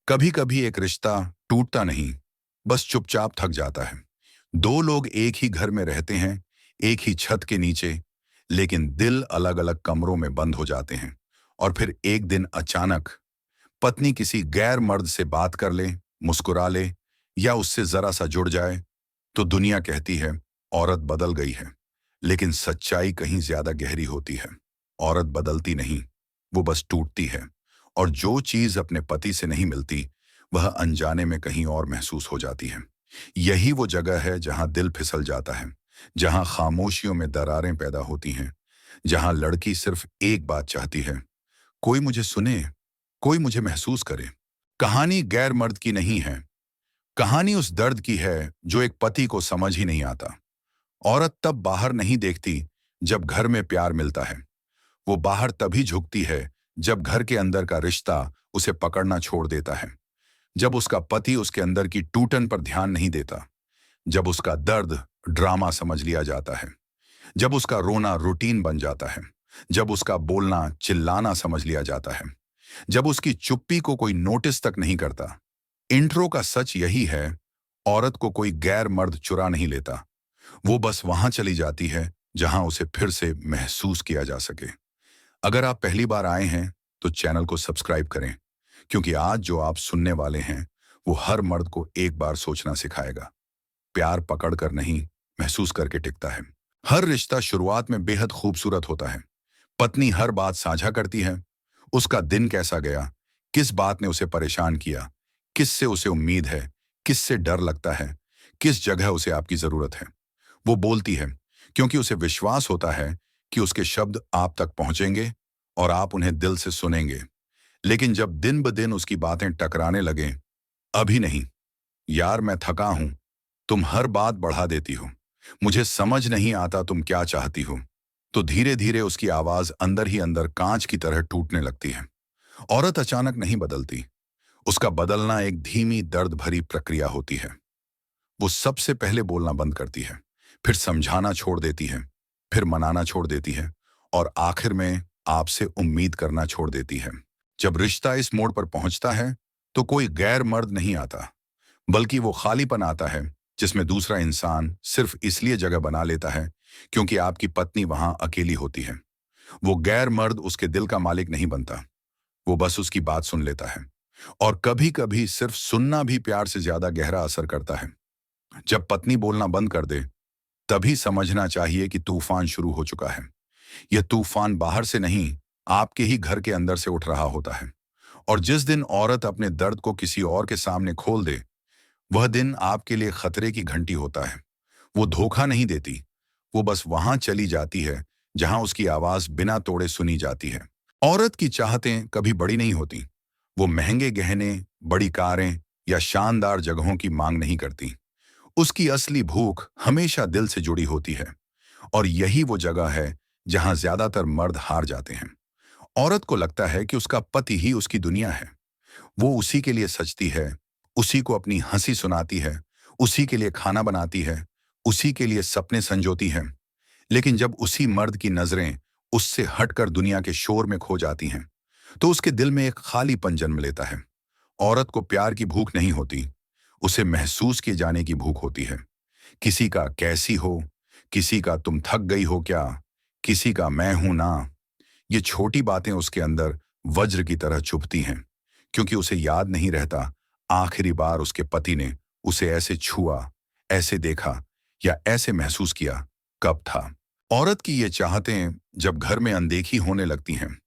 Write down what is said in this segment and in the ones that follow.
कभी कभी एक रिश्ता टूटता नहीं, बस चुपचाप थक जाता है। दो लोग एक ही घर में रहते हैं, एक ही छत के नीचे, लेकिन दिल अलग अलग कमरों में बंद हो जाते हैं। और फिर एक दिन अचानक पत्नी किसी गैर मर्द से बात कर ले, मुस्कुरा ले, या उससे जरा सा जुड़ जाए, तो दुनिया कहती है औरत बदल गई है। लेकिन सच्चाई कहीं ज्यादा गहरी होती है। औरत बदलती नहीं, वो बस टूटती है। और जो चीज अपने पति से नहीं मिलती, वह अनजाने में कहीं और महसूस हो जाती है। यही वो जगह है जहां दिल फिसल जाता है, जहां खामोशियों में दरारें पैदा होती हैं, जहां लड़की सिर्फ एक बात चाहती है, कोई मुझे सुने, कोई मुझे महसूस करे। कहानी गैर मर्द की नहीं है, कहानी उस दर्द की है जो एक पति को समझ ही नहीं आता। औरत तब बाहर नहीं देखती जब घर में प्यार मिलता है। वो बाहर तभी झुकती है जब घर के अंदर का रिश्ता उसे पकड़ना छोड़ देता है, जब उसका पति उसके अंदर की टूटन पर ध्यान नहीं देता, जब उसका दर्द ड्रामा समझ लिया जाता है, जब उसका रोना रूटीन बन जाता है, जब उसका बोलना चिल्लाना समझ लिया जाता है, जब उसकी चुप्पी को कोई नोटिस तक नहीं करता। इंट्रो का सच यही है, औरत को कोई गैर मर्द चुरा नहीं लेता। वो बस वहां चली जाती है जहां उसे फिर से महसूस किया जा सके। अगर आप पहली बार आए हैं तो चैनल को सब्सक्राइब करें, क्योंकि आज जो आप सुनने वाले हैं वो हर मर्द को एक बार सोचना सिखाएगा। प्यार पकड़ कर नहीं, महसूस करके टिकता है। हर रिश्ता शुरुआत में बेहद खूबसूरत होता है। पत्नी हर बात साझा करती है, उसका दिन कैसा गया, किस बात ने उसे परेशान किया, किससे उसे उम्मीद है, किससे डर लगता है, किस जगह उसे आपकी जरूरत है। वो बोलती है क्योंकि उसे विश्वास होता है कि उसके शब्द आप तक पहुंचेंगे और आप उन्हें दिल से सुनेंगे। लेकिन जब दिन ब दिन उसकी बातें टकराने लगे, अभी नहीं, यार मैं थका हूं, तुम हर बात बढ़ा देती हो, मुझे समझ नहीं आता तुम क्या चाहती हो, तो धीरे धीरे उसकी आवाज अंदर ही अंदर कांच की तरह टूटने लगती है। औरत अचानक नहीं बदलती, उसका बदलना एक धीमी दर्द भरी प्रक्रिया होती है। वो सबसे पहले बोलना बंद करती है, फिर समझाना छोड़ देती है, फिर मनाना छोड़ देती है, और आखिर में आपसे उम्मीद करना छोड़ देती है। जब रिश्ता इस मोड़ पर पहुंचता है तो कोई गैर मर्द नहीं आता, बल्कि वो खालीपन आता है जिसमें दूसरा इंसान सिर्फ इसलिए जगह बना लेता है क्योंकि आपकी पत्नी वहां अकेली होती है। वो गैर मर्द उसके दिल का मालिक नहीं बनता, वो बस उसकी बात सुन लेता है। और कभी कभी सिर्फ सुनना भी प्यार से ज्यादा गहरा असर करता है। जब पत्नी बोलना बंद कर दे, तभी समझना चाहिए कि तूफान शुरू हो चुका है। यह तूफान बाहर से नहीं, आपके ही घर के अंदर से उठ रहा होता है। और जिस दिन औरत अपने दर्द को किसी और के सामने खोल दे, वह दिन आपके लिए खतरे की घंटी होता है। वो धोखा नहीं देती, वो बस वहां चली जाती है जहां उसकी आवाज बिना तोड़े सुनी जाती है। औरत की चाहतें कभी बड़ी नहीं होती। वो महंगे गहने, बड़ी कारें या शानदार जगहों की मांग नहीं करती। उसकी असली भूख हमेशा दिल से जुड़ी होती है। और यही वो जगह है जहां ज्यादातर मर्द हार जाते हैं। औरत को लगता है कि उसका पति ही उसकी दुनिया है। वो उसी के लिए सजती है, उसी को अपनी हंसी सुनाती है, उसी के लिए खाना बनाती है, उसी के लिए सपने संजोती है। लेकिन जब उसी मर्द की नजरें उससे हटकर दुनिया के शोर में खो जाती हैं, तो उसके दिल में एक खालीपन जन्म लेता है। औरत को प्यार की भूख नहीं होती, उसे महसूस किए जाने की भूख होती है। किसी का कैसी हो, किसी का तुम थक गई हो क्या, किसी का मैं हूं ना। ये छोटी बातें उसके अंदर वज्र की तरह चुभती हैं, क्योंकि उसे याद नहीं रहता आखिरी बार उसके पति ने उसे ऐसे छुआ, ऐसे देखा या ऐसे महसूस किया कब था। औरत की ये चाहतें जब घर में अनदेखी होने लगती हैं,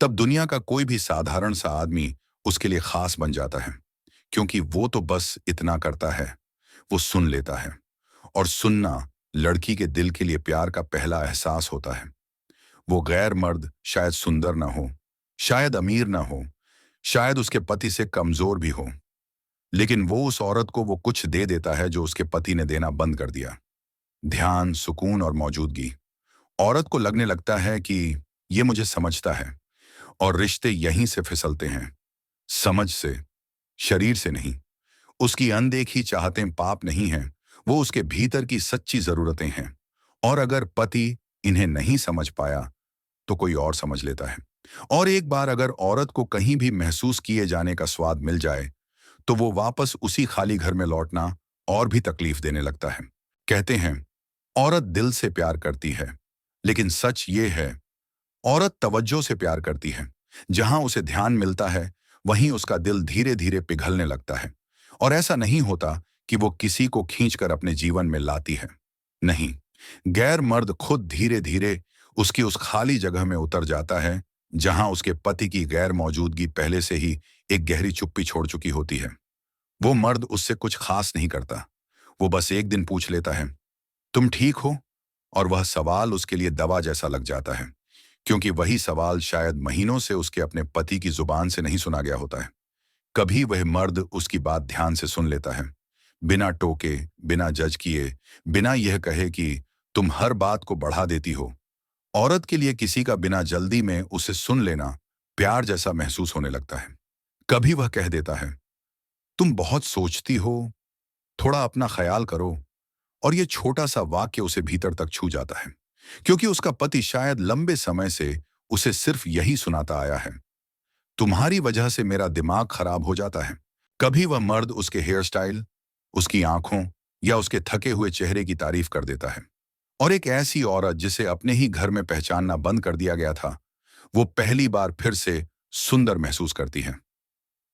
तब दुनिया का कोई भी साधारण सा आदमी उसके लिए खास बन जाता है, क्योंकि वो तो बस इतना करता है, वो सुन लेता है। और सुनना लड़की के दिल के लिए प्यार का पहला एहसास होता है। वो गैर मर्द शायद सुंदर ना हो, शायद अमीर ना हो, शायद उसके पति से कमजोर भी हो, लेकिन वो उस औरत को वो कुछ दे देता है जो उसके पति ने देना बंद कर दिया। ध्यान, सुकून और मौजूदगी। औरत को लगने लगता है कि ये मुझे समझता है। और रिश्ते यहीं से फिसलते हैं, समझ से, शरीर से नहीं। उसकी अनदेखी चाहतें पाप नहीं हैं, वो उसके भीतर की सच्ची जरूरतें हैं। और अगर पति इन्हें नहीं समझ पाया तो कोई और समझ लेता है। और एक बार अगर औरत को कहीं भी महसूस किए जाने का स्वाद मिल जाए, तो वो वापस उसी खाली घर में लौटना और भी तकलीफ देने लगता है। कहते हैं, औरत दिल से प्यार करती है, लेकिन सच ये है, औरत तवज्जो से प्यार करती है। जहां उसे ध्यान मिलता है, वहीं उसका दिल धीरे धीरे पिघलने लगता है। और ऐसा नहीं होता कि वो किसी को खींचकर अपने जीवन में लाती है। नहीं, गैर मर्द खुद धीरे धीरे उसकी उस खाली जगह में उतर जाता है, जहां उसके पति की गैर मौजूदगी पहले से ही एक गहरी चुप्पी छोड़ चुकी होती है। वो मर्द उससे कुछ खास नहीं करता। वो बस एक दिन पूछ लेता है, तुम ठीक हो? और वह सवाल उसके लिए दवा जैसा लग जाता है, क्योंकि वही सवाल शायद महीनों से उसके अपने पति की जुबान से नहीं सुना गया होता है। कभी वह मर्द उसकी बात ध्यान से सुन लेता है, बिना टोके, बिना जज किए, बिना यह कहे कि तुम हर बात को बढ़ा देती हो। औरत के लिए किसी का बिना जल्दी में उसे सुन लेना प्यार जैसा महसूस होने लगता है। कभी वह कह देता है, तुम बहुत सोचती हो, थोड़ा अपना ख्याल करो। और यह छोटा सा वाक्य उसे भीतर तक छू जाता है, क्योंकि उसका पति शायद लंबे समय से उसे सिर्फ यही सुनाता आया है, तुम्हारी वजह से मेरा दिमाग खराब हो जाता है। कभी वह मर्द उसके हेयर स्टाइल, उसकी आंखों या उसके थके हुए चेहरे की तारीफ कर देता है। और एक ऐसी औरत जिसे अपने ही घर में पहचानना बंद कर दिया गया था, वो पहली बार फिर से सुंदर महसूस करती है।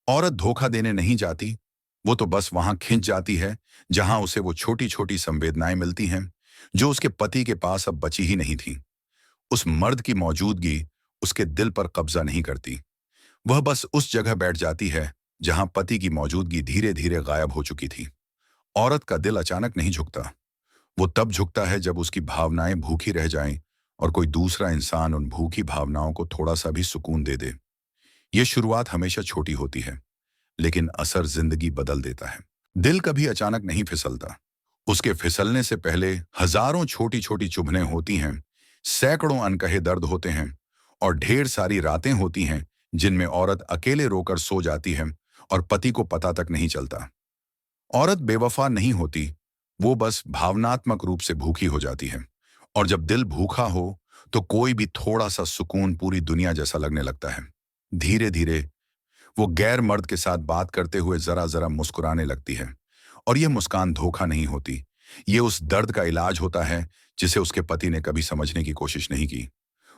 औरत धोखा देने नहीं जाती, वो तो बस वहां खिंच जाती है, जहां उसे वो छोटी छोटी संवेदनाएं मिलती हैं, जो उसके पति के पास अब बची ही नहीं थी। उस मर्द की मौजूदगी उसके दिल पर कब्जा नहीं करती। वह बस उस जगह बैठ जाती है, जहां पति की मौजूदगी धीरे धीरे गायब हो चुकी थी। औरत का दिल अचानक नहीं झुकता। वो तब झुकता है जब उसकी भावनाएं भूखी रह जाएं और कोई दूसरा इंसान उन भूखी भावनाओं को थोड़ा सा भी सुकून दे दे। ये शुरुआत हमेशा छोटी होती है, लेकिन असर जिंदगी बदल देता है। दिल कभी अचानक नहीं फिसलता। उसके फिसलने से पहले हजारों छोटी छोटी चुभनें होती हैं, सैकड़ों अनकहे दर्द होते हैं, और ढेर सारी रातें होती हैं जिनमें औरत अकेले रोकर सो जाती है और पति को पता तक नहीं चलता। औरत बेवफा नहीं होती, वो बस भावनात्मक रूप से भूखी हो जाती है। और जब दिल भूखा हो, तो कोई भी थोड़ा सा सुकून पूरी दुनिया जैसा लगने लगता है। धीरे धीरे वो गैर मर्द के साथ बात करते हुए जरा जरा मुस्कुराने लगती है। और यह मुस्कान धोखा नहीं होती, ये उस दर्द का इलाज होता है जिसे उसके पति ने कभी समझने की कोशिश नहीं की।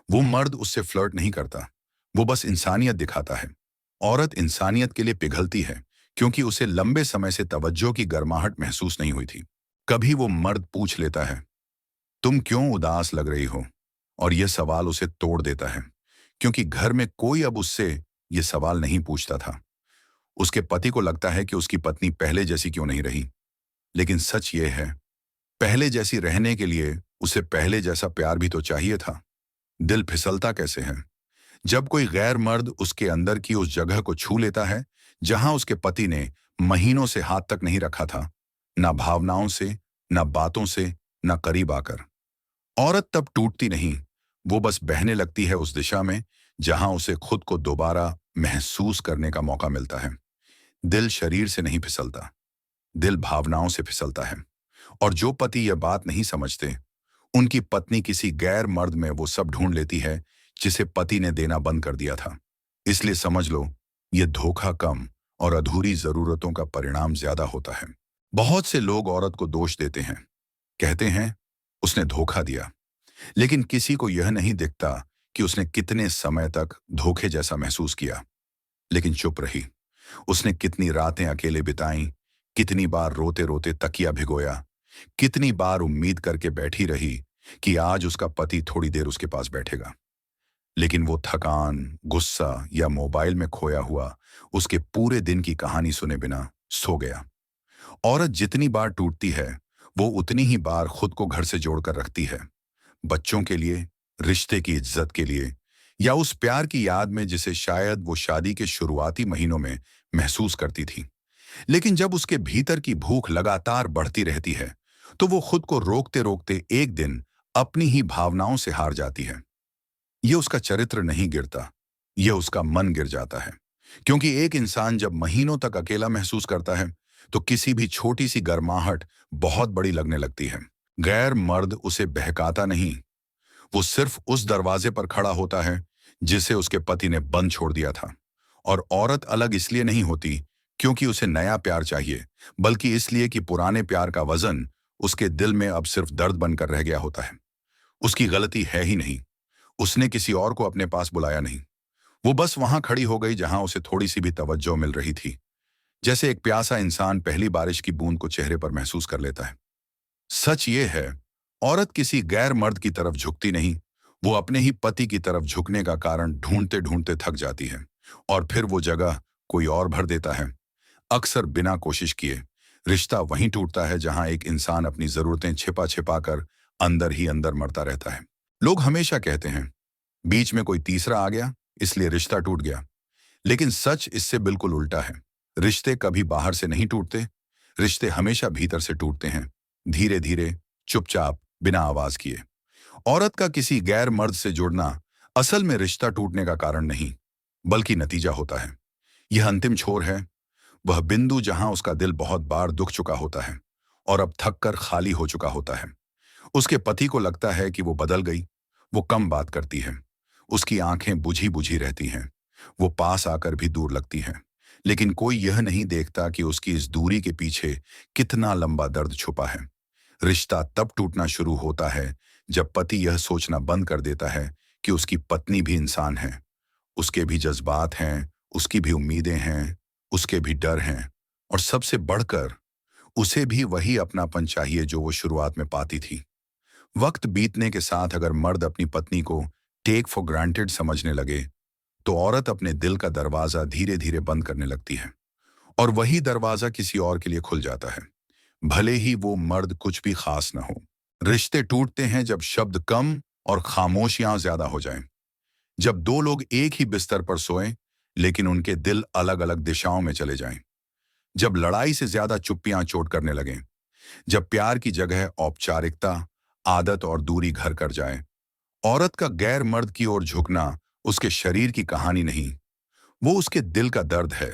वो मर्द उससे फ्लर्ट नहीं करता, वो बस इंसानियत दिखाता है। औरत इंसानियत के लिए पिघलती है, क्योंकि उसे लंबे समय से तवज्जो की गर्माहट महसूस नहीं हुई थी। कभी वो मर्द पूछ लेता है, तुम क्यों उदास लग रही हो? और यह सवाल उसे तोड़ देता है, क्योंकि घर में कोई अब उससे यह सवाल नहीं पूछता था। उसके पति को लगता है कि उसकी पत्नी पहले जैसी क्यों नहीं रही। लेकिन सच ये है, पहले जैसी रहने के लिए उसे पहले जैसा प्यार भी तो चाहिए था। दिल फिसलता कैसे है जब कोई गैर मर्द उसके अंदर की उस जगह को छू लेता है, जहां उसके पति ने महीनों से हाथ तक नहीं रखा था, ना भावनाओं से, ना बातों से, ना करीब आकर। औरत तब टूटती नहीं, वो बस बहने लगती है उस दिशा में जहां उसे खुद को दोबारा महसूस करने का मौका मिलता है। दिल शरीर से नहीं फिसलता, दिल भावनाओं से फिसलता है। और जो पति यह बात नहीं समझते, उनकी पत्नी किसी गैर मर्द में वो सब ढूंढ लेती है जिसे पति ने देना बंद कर दिया था। इसलिए समझ लो, ये धोखा कम और अधूरी जरूरतों का परिणाम ज्यादा होता है। बहुत से लोग औरत को दोष देते हैं, कहते हैं उसने धोखा दिया, लेकिन किसी को यह नहीं दिखता कि उसने कितने समय तक धोखे जैसा महसूस किया, लेकिन चुप रही। उसने कितनी रातें अकेले बिताई, कितनी बार रोते रोते तकिया भिगोया, कितनी बार उम्मीद करके बैठी रही कि आज उसका पति थोड़ी देर उसके पास बैठेगा। लेकिन वो थकान, गुस्सा या मोबाइल में खोया हुआ उसके पूरे दिन की कहानी सुने बिना सो गया। औरत जितनी बार टूटती है, वो उतनी ही बार खुद को घर से जोड़कर रखती है। बच्चों के लिए, रिश्ते की इज्जत के लिए, या उस प्यार की याद में जिसे शायद वो शादी के शुरुआती महीनों में महसूस करती थी। लेकिन जब उसके भीतर की भूख लगातार बढ़ती रहती है, तो वो खुद को रोकते रोकते एक दिन अपनी ही भावनाओं से हार जाती है। ये उसका चरित्र नहीं गिरता, यह उसका मन गिर जाता है। क्योंकि एक इंसान जब महीनों तक अकेला महसूस करता है, तो किसी भी छोटी सी गर्माहट बहुत बड़ी लगने लगती है। गैर मर्द उसे बहकाता नहीं, वो सिर्फ उस दरवाजे पर खड़ा होता है जिसे उसके पति ने बंद छोड़ दिया था। और औरत अलग इसलिए नहीं होती क्योंकि उसे नया प्यार चाहिए, बल्कि इसलिए कि पुराने प्यार का वजन उसके दिल में अब सिर्फ दर्द बनकर रह गया होता है। उसकी गलती है ही नहीं, उसने किसी और को अपने पास बुलाया नहीं। वो बस वहां खड़ी हो गई जहां उसे थोड़ी सी भी तवज्जो मिल रही थी। जैसे एक प्यासा इंसान पहली बारिश की बूंद को चेहरे पर महसूस कर लेता है। सच ये है, औरत किसी गैर मर्द की तरफ झुकती नहीं, वो अपने ही पति की तरफ झुकने का कारण ढूंढते ढूंढते थक जाती है और फिर वो जगह कोई और भर देता है। अक्सर बिना कोशिश किए रिश्ता वहीं टूटता है जहां एक इंसान अपनी जरूरतें छिपा छिपा कर अंदर ही अंदर मरता रहता है। लोग हमेशा कहते हैं बीच में कोई तीसरा आ गया इसलिए रिश्ता टूट गया, लेकिन सच इससे बिल्कुल उल्टा है। रिश्ते कभी बाहर से नहीं टूटते, रिश्ते हमेशा भीतर से टूटते हैं, धीरे धीरे, चुपचाप, बिना आवाज किए। औरत का किसी गैर मर्द से जुड़ना असल में रिश्ता टूटने का कारण नहीं, बल्कि नतीजा होता है। यह अंतिम छोर है, वह बिंदु जहां उसका दिल बहुत बार दुख चुका होता है और अब थक कर खाली हो चुका होता है। उसके पति को लगता है कि वो बदल गई, वो कम बात करती है, उसकी आंखें बुझी बुझी रहती हैं, वो पास आकर भी दूर लगती हैं। लेकिन कोई यह नहीं देखता कि उसकी इस दूरी के पीछे कितना लंबा दर्द छुपा है। रिश्ता तब टूटना शुरू होता है जब पति यह सोचना बंद कर देता है कि उसकी पत्नी भी इंसान है, उसके भी जज्बात हैं, उसकी भी उम्मीदें हैं, उसके भी डर हैं, और सबसे बढ़कर उसे भी वही अपनापन चाहिए जो वो शुरुआत में पाती थी। वक्त बीतने के साथ अगर मर्द अपनी पत्नी को टेक फॉर ग्रांटेड समझने लगे, तो औरत अपने दिल का दरवाजा धीरे धीरे बंद करने लगती है और वही दरवाजा किसी और के लिए खुल जाता है, भले ही वो मर्द कुछ भी खास ना हो। रिश्ते टूटते हैं जब शब्द कम और खामोशियां ज्यादा हो जाएं, जब दो लोग एक ही बिस्तर पर सोएं लेकिन उनके दिल अलग अलग दिशाओं में चले जाएं, जब लड़ाई से ज्यादा चुप्पियां चोट करने लगें, जब प्यार की जगह औपचारिकता, आदत और दूरी घर कर जाए। औरत का गैर मर्द की ओर झुकना उसके शरीर की कहानी नहीं, वो उसके दिल का दर्द है।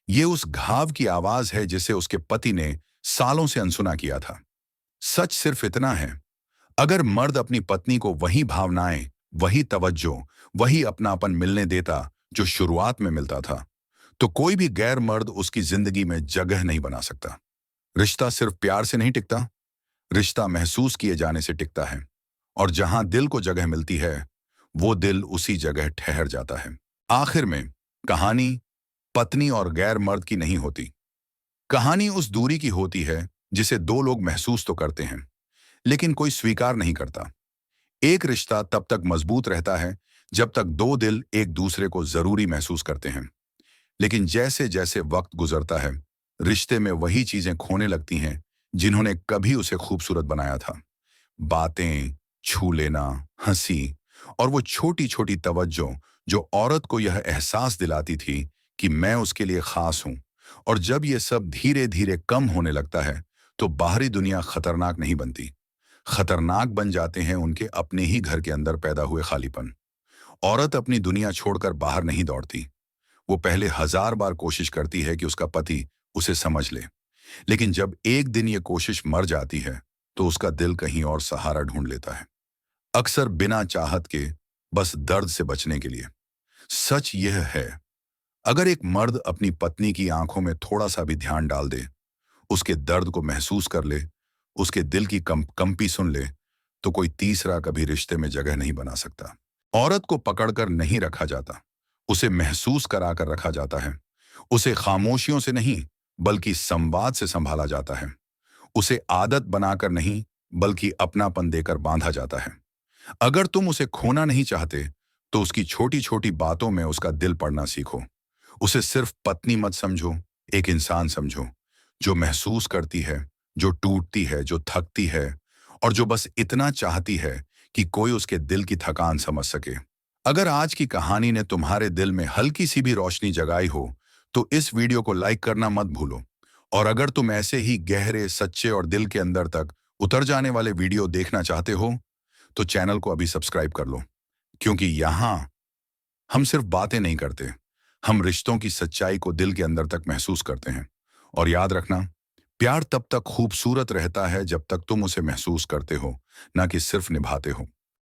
ये उस घाव की आवाज है जिसे उसके पति ने सालों से अनसुना किया था। सच सिर्फ इतना है, अगर मर्द अपनी पत्नी को वही भावनाएं, वही तवज्जो, वही अपनापन मिलने देता जो शुरुआत में मिलता था, तो कोई भी गैर मर्द उसकी जिंदगी में जगह नहीं बना सकता। रिश्ता सिर्फ प्यार से नहीं टिकता, रिश्ता महसूस किए जाने से टिकता है, और जहां दिल को जगह मिलती है वो दिल उसी जगह ठहर जाता है। आखिर में कहानी पत्नी और गैर मर्द की नहीं होती, कहानी उस दूरी की होती है जिसे दो लोग महसूस तो करते हैं लेकिन कोई स्वीकार नहीं करता। एक रिश्ता तब तक मजबूत रहता है जब तक दो दिल एक दूसरे को जरूरी महसूस करते हैं, लेकिन जैसे जैसे वक्त गुजरता है रिश्ते में वही चीजें खोने लगती हैं जिन्होंने कभी उसे खूबसूरत बनाया था। बातें, छू लेना, हंसी और वो छोटी छोटी तवज्जो जो औरत को यह एहसास दिलाती थी कि मैं उसके लिए खास हूं। और जब ये सब धीरे धीरे कम होने लगता है तो बाहरी दुनिया खतरनाक नहीं बनती, खतरनाक बन जाते हैं उनके अपने ही घर के अंदर पैदा हुए खालीपन। औरत अपनी दुनिया छोड़कर बाहर नहीं दौड़ती, वो पहले 1000 बार कोशिश करती है कि उसका पति उसे समझ ले, लेकिन जब एक दिन ये कोशिश मर जाती है तो उसका दिल कहीं और सहारा ढूंढ लेता है, अक्सर बिना चाहत के, बस दर्द से बचने के लिए। सच यह है, अगर एक मर्द अपनी पत्नी की आंखों में थोड़ा सा भी ध्यान डाल दे, उसके दर्द को महसूस कर ले, उसके दिल की कंपी सुन ले, तो कोई तीसरा कभी रिश्ते में जगह नहीं बना सकता। औरत को पकड़कर नहीं रखा जाता, उसे महसूस कराकर रखा जाता है। उसे खामोशियों से नहीं बल्कि संवाद से संभाला जाता है। उसे आदत बनाकर नहीं बल्कि अपनापन देकर बांधा जाता है। अगर तुम उसे खोना नहीं चाहते तो उसकी छोटी छोटी बातों में उसका दिल पड़ना सीखो। उसे सिर्फ पत्नी मत समझो, एक इंसान समझो जो महसूस करती है, जो टूटती है, जो थकती है और जो बस इतना चाहती है कि कोई उसके दिल की थकान समझ सके। अगर आज की कहानी ने तुम्हारे दिल में हल्की सी भी रोशनी जगाई हो तो इस वीडियो को लाइक करना मत भूलो। और अगर तुम ऐसे ही गहरे, सच्चे और दिल के अंदर तक उतर जाने वाले वीडियो देखना चाहते हो तो चैनल को अभी सब्सक्राइब कर लो, क्योंकि यहां हम सिर्फ बातें नहीं करते, हम रिश्तों की सच्चाई को दिल के अंदर तक महसूस करते हैं। और याद रखना, प्यार तब तक खूबसूरत रहता है जब तक तुम उसे महसूस करते हो, ना कि सिर्फ निभाते हो।